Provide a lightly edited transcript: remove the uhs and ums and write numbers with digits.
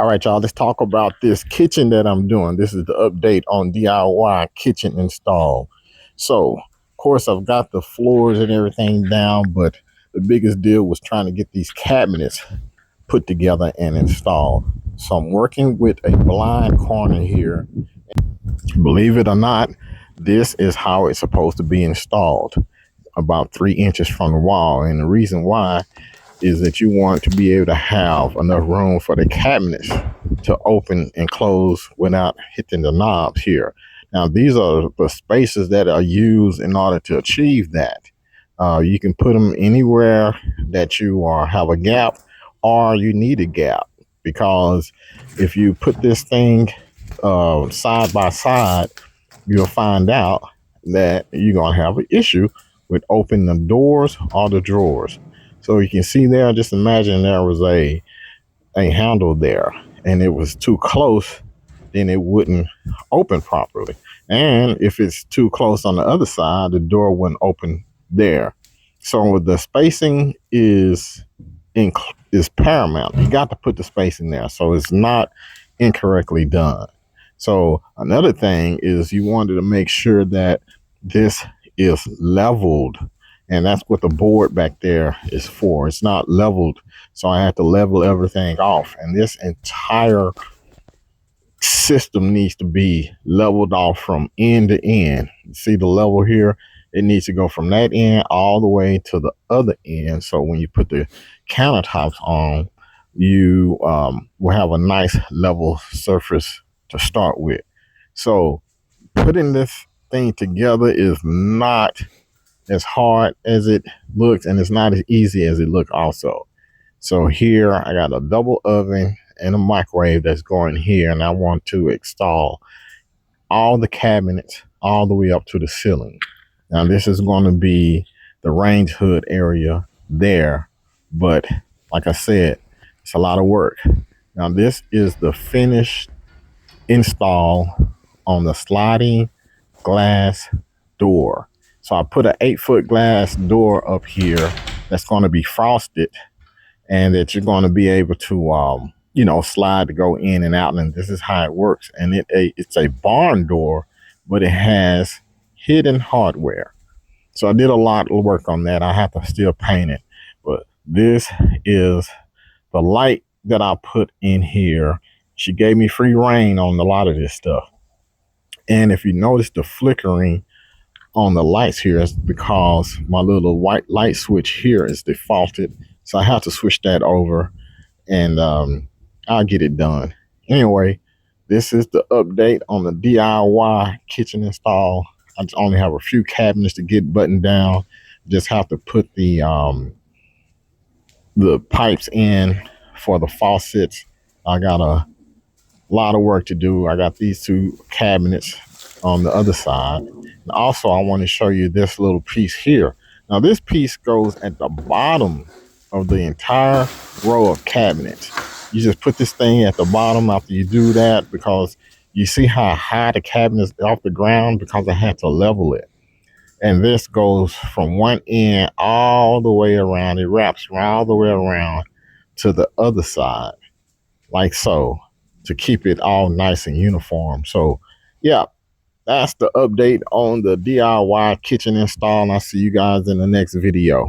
All right, y'all, let's talk about this kitchen that I'm doing. This is the update on DIY kitchen install. So, of course, I've got the floors and everything down, but the biggest deal was trying to get these cabinets put together and installed. So I'm working with a blind corner here. Believe it or not, this is how it's supposed to be installed, about 3 inches from the wall. And the reason why is that you want to be able to have enough room for the cabinets to open and close without hitting the knobs here. Now, these are the spaces that are used in order to achieve that. You can put them anywhere that you have a gap or you need a gap, because if you put this thing side by side, you'll find out that you're going to have an issue with opening the doors or the drawers. So you can see there, just imagine there was a handle there and it was too close, then it wouldn't open properly. And if it's too close on the other side, the door wouldn't open there. So the spacing is paramount. You got to put the spacing there so it's not incorrectly done. So another thing is you wanted to make sure that this is leveled, and that's what the board back there is for. It's not leveled, so I had to level everything off, and this entire system needs to be leveled off from end to end. See the level here? It needs to go from that end all the way to the other end, so when you put the countertops on, you will have a nice level surface to start with. So putting this thing together is not as hard as it looks, and it's not as easy as it looks also. So here I got a double oven and a microwave that's going here, and I want to install all the cabinets all the way up to the ceiling. Now this is going to be the range hood area there, but like I said, it's a lot of work. Now this is the finished install on the sliding glass door. So I put an 8-foot glass door up here that's going to be frosted, and that you're going to be able to slide to go in and out. And this is how it works. And it's a barn door, but it has hidden hardware. So I did a lot of work on that. I have to still paint it, but this is the light that I put in here. She gave me free reign on a lot of this stuff. And if you notice the flickering on the lights here, is because my little white light switch here is defaulted. So I have to switch that over, and I'll get it done. Anyway, this is the update on the DIY kitchen install. I only have a few cabinets to get buttoned down. Just have to put the pipes in for the faucets. I got a lot of work to do. I got these two cabinets on the other side. And also, I want to show you this little piece here. Now, this piece goes at the bottom of the entire row of cabinets. You just put this thing at the bottom after you do that, because you see how high the cabinet is off the ground, because I had to level it. And this goes from one end all the way around. It wraps all the way around to the other side, like so, to keep it all nice and uniform. So, yeah, that's the update on the DIY kitchen install, and I'll see you guys in the next video.